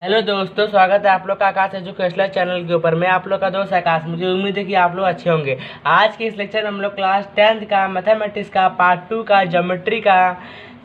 Hello दोस्तों, स्वागत है आप लोग का आकाश एजुकेशनल चैनल के ऊपर। मैं आप लोग का दोस्त आकाश। मुझे उम्मीद है कि आप लोग अच्छे होंगे। आज के इस लेक्चर में हम लोग क्लास 10th का मैथमेटिक्स का पार्ट 2 का ज्योमेट्री का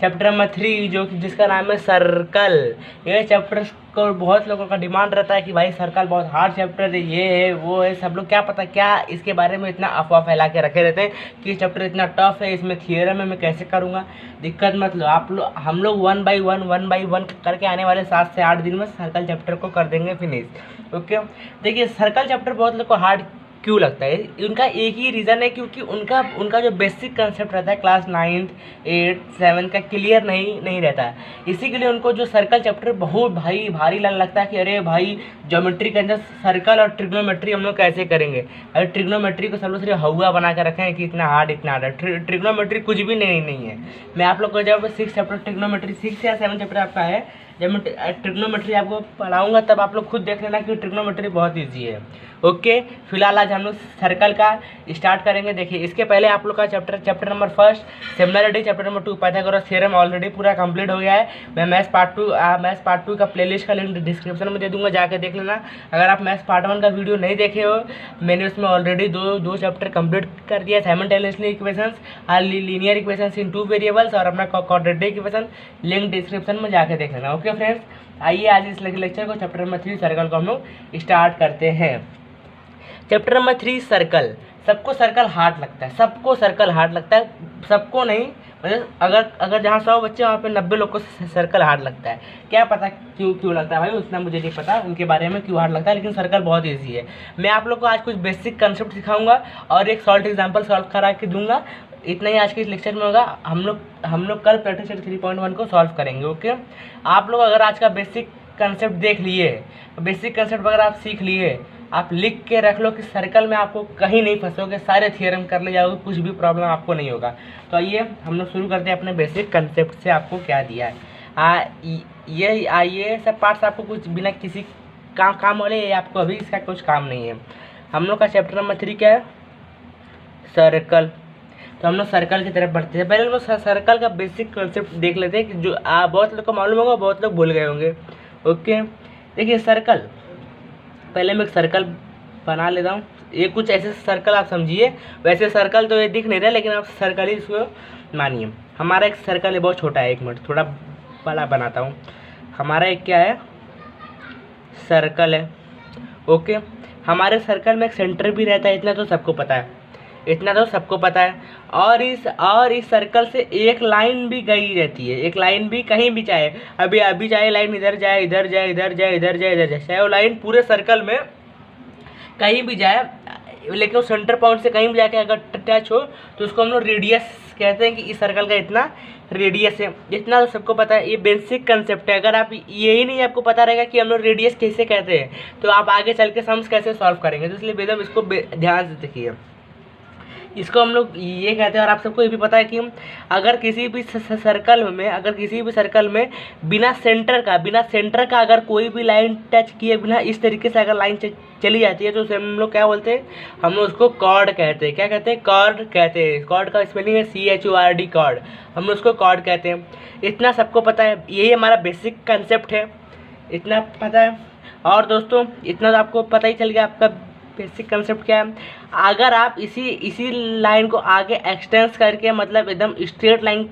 चैप्टर नंबर 3 जो कि जिसका नाम है सर्कल। ये चैप्टर को बहुत लोगों का डिमांड रहता है कि भाई सर्कल बहुत हार्ड चैप्टर है, ये है वो है। सब लोग क्या पता क्या इसके बारे में इतना अफवाह फैला के रखे रहते हैं कि चैप्टर इतना टफ है, इसमें थियरम है, मैं कैसे करूँगा। दिक्कत मत लो, आप लोग हम लोग वन बाई वन करके आने वाले 7 से 8 दिन में सर्कल चैप्टर को कर देंगे फिनिश। ओके, देखिए सर्कल चैप्टर बहुत लोग को हार्ड क्यों लगता है, उनका एक ही रीज़न है क्योंकि उनका उनका जो बेसिक कंसेप्ट रहता है क्लास 9th 8th 7th का क्लियर नहीं रहता है। इसी के लिए उनको जो सर्कल चैप्टर बहुत भारी लगता है कि अरे भाई ज्योमेट्री के अंदर सर्कल और ट्रिग्नोमेट्री हम लोग कैसे करेंगे। अरे ट्रिग्नोमेट्री को सब लोग सिर्फ हवा बना कर रखे हैं कि इतना हार्ड है। ट्रिग्नोमेट्री कुछ भी नहीं है। मैं आप लोग को जब 6 चैप्टर ट्रिग्नोमेट्री 6 या 7 चैप्टर आपका है, जब मैं ट्रिग्नोमेट्री आपको पढ़ाऊंगा तब आप लोग खुद देख लेना कि ट्रिग्नोमेट्री बहुत ईजी है। ओके, फिलहाल आज हम लोग सर्कल का स्टार्ट करेंगे। देखिए इसके पहले आप लोग का chapter number 1 similarity, chapter number 2 Pythagoras theorem already पूरा कंप्लीट हो गया है। मैं मैथ्स पार्ट 2 का प्लेलिस्ट का लिंक डिस्क्रिप्शन में दे दूंगा, जाके देख लेना। अगर आप मैथ्स पार्ट 1 का वीडियो नहीं देखे हो, मैंने उसमें ऑलरेडी दो चैप्टर कंप्लीट कर दिया, साइमल्टेनियसली इक्वेशंस और लीनियर इक्वेशंस इन 2 वेरिएबल्स और अपना क्वाड्रेटिक इक्वेशन, लिंक डिस्क्रिप्शन में जाके देख लेना। ओके फ्रेंड्स, आइए आज इस लेक्चर को चैप्टर नंबर 3 सर्कल को हम लोग स्टार्ट करते हैं। Chapter number 3 circle. सबको सर्कल हार्ड लगता है, सबको सर्कल हार्ड लगता है, सबको नहीं, मतलब अगर जहाँ 100 बच्चे वहाँ पे 90 लोग को सर्कल हार्ड लगता है। क्या पता क्यों लगता है भाई, उतना मुझे नहीं पता उनके बारे में क्यों हार्ड लगता है, लेकिन सर्कल बहुत ईजी है। मैं आप लोग को आज कुछ बेसिक कंसेप्ट सिखाऊंगा और एक सॉल्व एग्जाम्पल सॉल्व करा के दूंगा। इतना ही आज के इस लेक्चर में होगा। हम लोग कल प्रैक्टिस 3.1 को सॉल्व करेंगे। ओके, आप लोग अगर आज का बेसिक कंसेप्ट देख लिए, बेसिक कंसेप्ट अगर आप सीख लिए, आप लिख के रख लो कि सर्कल में आपको कहीं नहीं फंसोगे, सारे थियरम कर ले जाओगे, कुछ भी प्रॉब्लम आपको नहीं होगा। तो आइए हम लोग शुरू करते हैं अपने बेसिक कंसेप्ट से। आपको क्या दिया है ये सब पार्ट्स आपको कुछ बिना किसी काम वाले, आपको अभी इसका कुछ काम नहीं है। हम लोग का चैप्टर नंबर 3 क्या है, सर्कल। तो हम लोग सर्कल की तरफ बढ़ते हैं। पहले हम लोग सर्कल का बेसिक कंसेप्ट देख लेते हैं कि जो बहुत लोग को मालूम होगा, बहुत लोग भूल गए होंगे। ओके, देखिए सर्कल, पहले मैं एक सर्कल बना लेता हूँ। ये कुछ ऐसे सर्कल आप समझिए, वैसे सर्कल तो ये दिख नहीं रहा, लेकिन आप सर्कल ही इसको मानिए। हमारा एक सर्कल है, बहुत छोटा है, 1 मिनट थोड़ा बड़ा बनाता हूँ। हमारा एक क्या है, सर्कल है। ओके, हमारे सर्कल में एक सेंटर भी रहता है, इतना तो सबको पता है, इतना तो सबको पता है। और इस सर्कल से एक लाइन भी गई रहती है, एक लाइन भी कहीं भी, चाहे अभी चाहे लाइन इधर जाए, इधर जाए, इधर जाए, इधर जाए, इधर जाए, चाहे वो लाइन पूरे सर्कल में कहीं भी जाए, लेकिन वो सेंटर पॉइंट से कहीं भी जाके अगर टच हो तो उसको हम लोग रेडियस कहते हैं कि इस सर्कल का इतना रेडियस है। इतना तो सबको पता है, ये बेसिक कंसेप्ट है। अगर आप यही नहीं आपको पता रहेगा कि हम लोग रेडियस कैसे कहते हैं, तो आप आगे चल के सम्स कैसे सॉल्व करेंगे। तो इसलिए बेदम इसको ध्यान से देखिए, इसको हम लोग ये कहते हैं। और आप सबको ये भी पता है कि अगर किसी भी सर्कल में बिना सेंटर का अगर कोई भी लाइन टच किए बिना इस तरीके से अगर लाइन चली जाती है तो उसे हम लोग क्या बोलते हैं, हम लोग उसको कॉर्ड कहते हैं। क्या कहते हैं, कॉर्ड कहते हैं। कॉर्ड का स्पेलिंग है CHORD, कॉर्ड, हम लोग उसको कॉर्ड कहते हैं। इतना सबको पता है, यही हमारा बेसिक कंसेप्ट है, इतना पता है। और दोस्तों इतना तो आपको पता ही चल गया आपका बेसिक कंसेप्ट क्या है। अगर आप इसी लाइन को आगे एक्सटेंस करके मतलब एकदम स्ट्रेट लाइन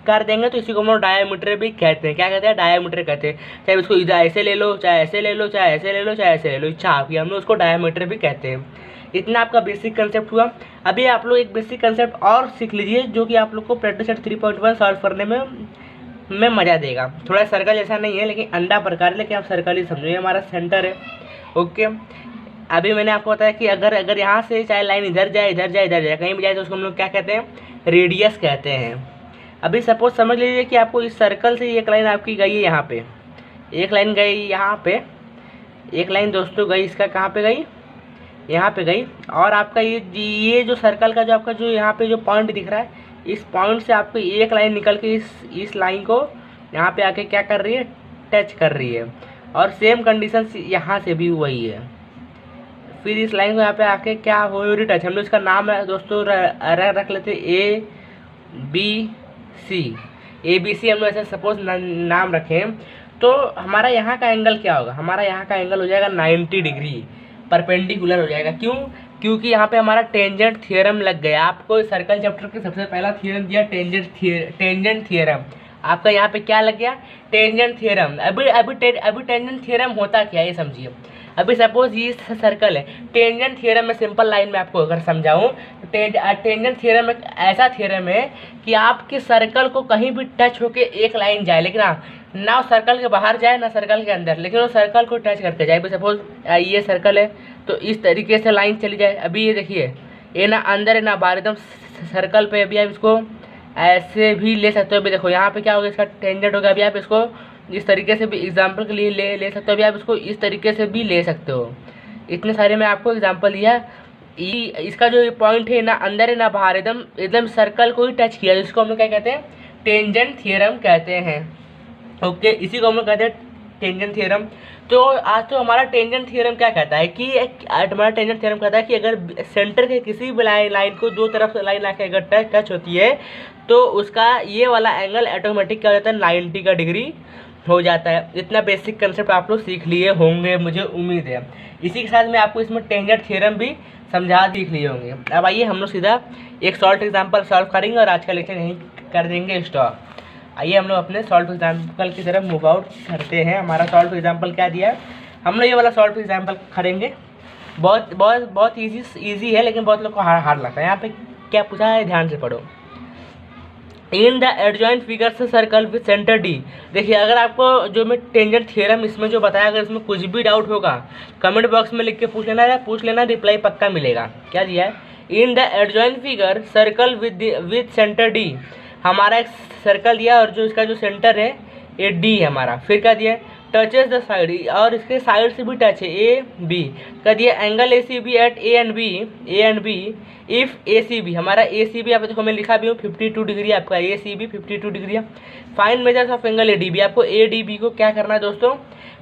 कर देंगे तो इसी को हम लोग डायमीटर भी कहते हैं। क्या कहते हैं, डायमीटर कहते हैं। चाहे इसको इधर ऐसे ले लो, चाहे ऐसे ले लो, चाहे ऐसे ले लो, चाहे ऐसे ले लो, इच्छा आपकी, हम लोग उसको डायमीटर भी कहते हैं। इतना आपका बेसिक कंसेप्ट हुआ। अभी आप लोग एक बेसिक कंसेप्ट और सीख लीजिए जो कि आप लोग को प्रैक्टिस 3.1 सॉल्व करने में मज़ा देगा। थोड़ा सर्कल जैसा नहीं है, लेकिन अंडा प्रकार है, लेकिन आप सर्कल ही समझो, ये हमारा सेंटर है। ओके, अभी मैंने आपको बताया कि अगर यहाँ से चाहे लाइन इधर जाए, इधर जाए, इधर जाए, कहीं भी जाए तो उसको हम लोग क्या कहते हैं, रेडियस कहते हैं। अभी सपोज समझ लीजिए कि आपको इस सर्कल से एक लाइन आपकी गई है, यहाँ पे एक लाइन गई, यहाँ पे एक लाइन दोस्तों गई, इसका कहाँ पे गई, यहाँ पे गई। और आपका ये जो सर्कल का जो आपका जो यहाँ पे जो पॉइंट दिख रहा है, इस पॉइंट से आपको एक लाइन निकल के इस लाइन को यहाँ पे आके क्या कर रही है, टच कर रही है। और सेम कंडीशन यहाँ से भी वही है। फिर इस लाइन को यहाँ पे आके क्या हो रही, टच। हम लोग इसका नाम दोस्तों रख लेते ABC। हम लोग ऐसे सपोज नाम रखें तो हमारा यहाँ का एंगल क्या होगा, हमारा यहाँ का एंगल हो जाएगा 90 डिग्री, परपेंडिकुलर हो जाएगा। क्यों? क्योंकि यहाँ पे हमारा टेंजेंट थ्योरम लग गया। आपको सर्कल चैप्टर के सबसे पहला थ्योरम दिया टेंजेंट थ्योरम, आपका यहाँ पे क्या लग गया, टेंजेंट थ्योरम। अभी टेंजेंट थ्योरम होता क्या है ये समझिए। अभी सपोज ये सर्कल है, टेंजेंट थ्योरम में सिंपल लाइन में आपको अगर समझाऊं तो टेंजेंट थ्योरम एक ऐसा थ्योरम है कि आपके सर्कल को कहीं भी टच होके एक लाइन जाए, लेकिन ना सर्कल के बाहर जाए ना सर्कल के अंदर, लेकिन वो सर्कल को टच करके जाए। सपोज ये सर्कल है तो इस तरीके से लाइन चली जाए। अभी ये देखिए, ये ना अंदर है ना बाहर, एकदम सर्कल पे। अभी आप इसको ऐसे भी ले सकते हो। अभी देखो यहाँ पे क्या होगा, इसका टेंजेंट होगा। अभी आप इसको इस तरीके से भी एग्जाम्पल के लिए ले सकते हो। अभी आप इसको इस तरीके से भी ले सकते हो। इतने सारे मैं आपको एग्जाम्पल दिया। इसका जो पॉइंट है ना अंदर है ना बाहर, एकदम एकदम सर्कल को ही टच किया, जिसको हम लोग क्या कहते हैं, टेंजेंट थ्योरम कहते हैं। ओके, इसी को हम लोग कहते हैं टेंजेंट थ्योरम। तो आज तो हमारा टेंजेंट थ्योरम क्या कहता है कि हमारा टेंजेंट थ्योरम कहता है कि अगर सेंटर के किसी भी लाइन को दो तरफ से लाइन आके अगर टच होती है तो उसका ये वाला एंगल ऑटोमेटिक क्या हो जाता है, 90 का डिग्री हो जाता है। इतना बेसिक कंसेप्ट आप लोग सीख लिए होंगे, मुझे उम्मीद है। इसी के साथ मैं आपको इसमें टेंजेंट थ्योरम भी समझा सीख लिए होंगे। अब आइए हम लोग सीधा एक शॉर्ट एग्जाम्पल सॉल्व करेंगे और आज का लेक्चर यहीं कर देंगे स्टॉप। आइए हम लोग अपने सॉल्व एग्जाम्पल की तरफ मूव आउट करते हैं। हमारा सॉल्व एग्जाम्पल क्या दिया है, हम लोग ये वाला सॉल्व एग्जाम्पल करेंगे। बहुत बहुत बहुत ईजी है, लेकिन बहुत लोग को हार्ड लगता है। यहाँ पे क्या पूछा है, ध्यान से पढ़ो। इन द एडजॉइंट फिगर से सर्कल विद सेंटर डी। देखिए, अगर आपको जो मैं टेंजेंट थ्योरम इसमें जो बताया, अगर इसमें कुछ भी डाउट होगा कमेंट बॉक्स में लिख के पूछ लेना, रिप्लाई पक्का मिलेगा। क्या दिया है, in the adjoint figure circle with centre D. हमारा एक सर्कल दिया और जो इसका जो सेंटर है ये डी है हमारा। फिर क्या दिया, टचेस द साइड, और इसके साइड से भी टच है, ए बी। क्या दिया, angle A C B at A and B if A C B. हमारा ए सी बी आप देखो मैं लिखा भी हूँ 52 डिग्री, आपका ए सी बी 52 डिग्री है। Find measures of angle A D B. आपको ए डी बी को क्या करना है दोस्तों,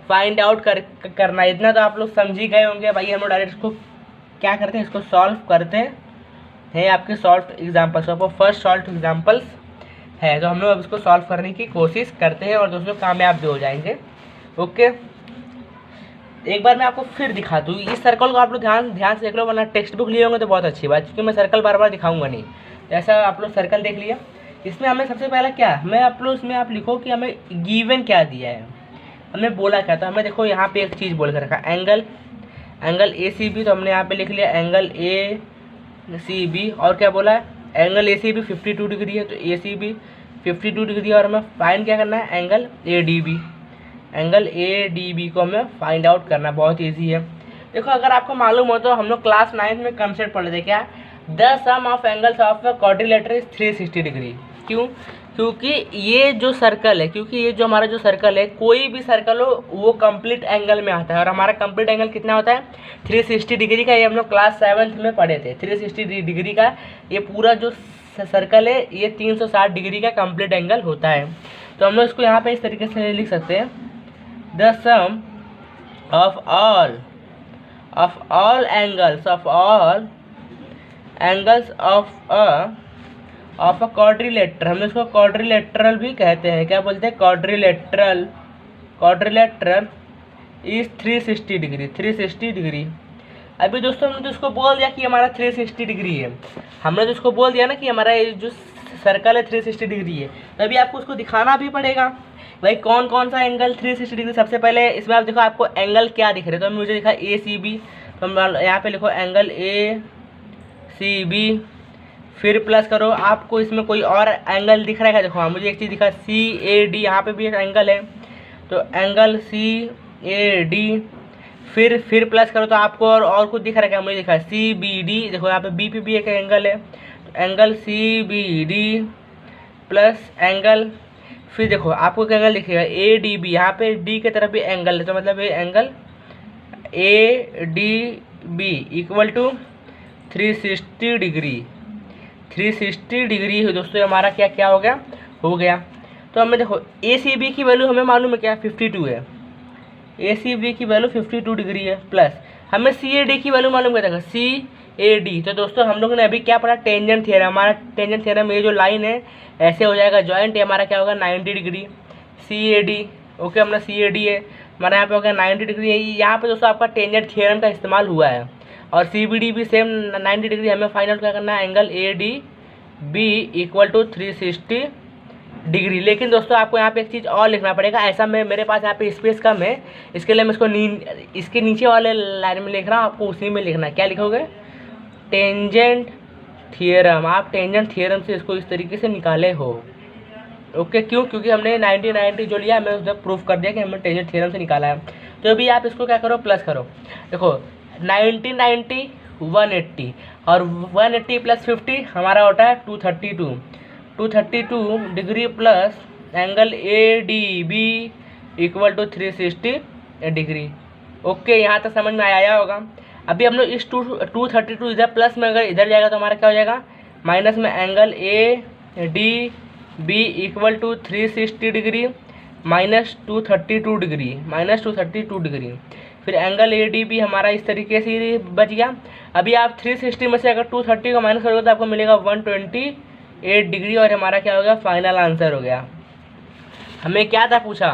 फाइंड आउट करना है। इतना तो आप लोग समझ ही गए होंगे। भाई हम लोग डायरेक्ट इसको क्या करते हैं, इसको सॉल्व करते हैं। आपके सॉल्व एग्जाम्पल्स, आपको फर्स्ट सॉल्व एग्जाम्पल्स है, तो हम लोग अब इसको सॉल्व करने की कोशिश करते हैं और दोस्तों कामयाब भी हो जाएंगे। ओके, एक बार मैं आपको फिर दिखा दूँ इस सर्कल को। आप लोग ध्यान से देख लो, वरना टेक्स्ट बुक लिए होंगे तो बहुत अच्छी बात, क्योंकि मैं सर्कल बार बार दिखाऊंगा नहीं। ऐसा आप लोग सर्कल देख लिया। इसमें हमें सबसे पहला क्या, मैं आप लोग इसमें आप लिखो कि हमें गिवन क्या दिया है, हमें बोला क्या था। हमें देखो यहाँ पे एक चीज़ बोल कर रखा, एंगल ए सी बी। तो हमने यहाँ पे लिख लिया एंगल ए सी बी। और क्या बोला है, angle A C B 52 degree है, तो ए सी बी 52 डिग्री। और हमें फाइंड क्या करना है, angle A D B. Angle A D B को हमें फाइंड आउट करना, बहुत ईजी है। देखो, अगर आपको मालूम हो तो हम लोग क्लास 9 में कंसेप्ट पढ़े थे, क्या, the sum of angles of a quadrilateral is 360 degree. क्यों, क्योंकि ये जो सर्कल है, क्योंकि ये जो हमारा जो सर्कल है, कोई भी सर्कल हो वो कंप्लीट एंगल में आता है। और हमारा कंप्लीट एंगल कितना होता है, 360 डिग्री का। ये हम लोग क्लास 7 में पढ़े थे। 360 डिग्री का ये पूरा जो सर्कल है ये 360 डिग्री का कंप्लीट एंगल होता है। तो हम लोग इसको यहाँ पे इस तरीके से लिख सकते हैं, the sum of all angles of a quadrilateral. हम इसको क्वाड्रिलेटरल भी कहते हैं। क्या बोलते हैं, क्वाड्रिलेटरल इज 360 डिग्री। अभी दोस्तों हमने तो इसको बोल दिया कि हमारा 360 डिग्री है। हमने तो इसको बोल दिया ना कि हमारा ये जो सर्कल है 360 डिग्री है। तो अभी आपको उसको दिखाना भी पड़ेगा भाई कौन कौन सा एंगल 360 डिग्री। सबसे पहले इसमें आप देखो आपको एंगल क्या दिख रहे, तो मुझे दिखा ए सी बी। तो हम यहाँ पे लिखो एंगल ए सी बी, फिर प्लस करो। आपको इसमें कोई और एंगल दिख रहा है क्या, देखो मुझे एक चीज़ दिखा सी ए डी, यहाँ पे भी एक एंगल है, तो एंगल सी ए डी। फिर प्लस करो तो आपको और कुछ दिख रहा है क्या, मुझे दिखा सी बी डी। देखो यहाँ पे बी पे भी एक एंगल है, तो angle C B D plus angle, फिर देखो आपको क्या एंगल दिखेगा ए डी बी। यहाँ पे डी की तरफ भी एंगल है, तो मतलब ये angle A D B equal to 360 degree. 360 degree है दोस्तों, हमारा क्या हो गया। तो हमें देखो ए सी बी की वैल्यू हमें मालूम है क्या, 52 है। ए सी बी की वैल्यू 52 डिग्री है, प्लस हमें सी ए डी की वैल्यू मालूम क्या था, सी ए डी। तो दोस्तों हम लोग ने अभी क्या पढ़ा, टेंजेंट थ्योरम। हमारा टेंजेंट थ्योरम में ये जो लाइन है ऐसे हो जाएगा, जॉइंट है हमारा क्या होगा 90 degree. C A D okay, अपना CAD है हमारा यहाँ पे हो गया 90 डिग्री है। यहाँ पे दोस्तों आपका टेंजेंट थ्योरम का इस्तेमाल हुआ है, और CBD भी सेम 90 डिग्री। हमें फाइनल क्या करना है, angle ADB equal to 360 degree. लेकिन दोस्तों आपको यहाँ पे एक चीज़ और लिखना पड़ेगा, ऐसा मेरे पास यहाँ पे स्पेस कम है, इसके लिए मैं इसको इसके नीचे वाले लाइन में लिख रहा हूँ, आपको उसी में लिखना है। क्या लिखोगे, टेंजेंट थियरम। आप टेंजेंट थियरम से इसको इस तरीके से निकाले हो। ओके, क्यों, क्योंकि हमने 90 जो लिया, हमने उसने प्रूफ कर दिया कि हमने टेंजेंट थियरम से निकाला है। तो अभी आप इसको क्या करो, प्लस करो। देखो 90 180 और 180 प्लस 50 हमारा होता है 232 degree plus angle ADB equal to 360 degree. Okay, यहाँ तक समझ में आया होगा। अभी हम लोग इस 232 इधर प्लस में अगर इधर जाएगा तो हमारा क्या हो जाएगा, माइनस में angle ADB equal to 360 degree minus 232 degree. फिर एंगल ADB हमारा इस तरीके से बच गया। अभी आप 360 में से अगर 230 को माइनस करोगे तो आपको मिलेगा 128 डिग्री, और हमारा क्या हो गया, फाइनल आंसर हो गया। हमें क्या था पूछा,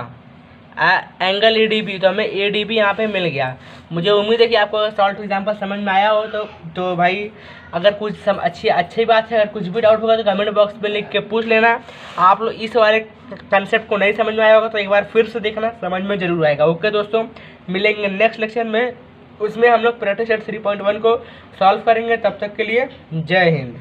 एंगल ADB, तो हमें ADB यहाँ पे मिल गया। मुझे उम्मीद है कि आपको सॉल्व एग्जाम्पल समझ में आया हो। तो भाई अगर कुछ अच्छी बात है, अगर कुछ भी डाउट होगा तो कमेंट बॉक्स में लिख के पूछ लेना। आप लोग इस वाले कंसेप्ट को नहीं समझ में आया होगा तो एक बार फिर से देखना, समझ में जरूर आएगा। ओके दोस्तों, मिलेंगे नेक्स्ट लेक्चर में, उसमें हम लोग प्रैक्टिस सेट 3.1 को सॉल्व करेंगे। तब तक के लिए जय हिंद।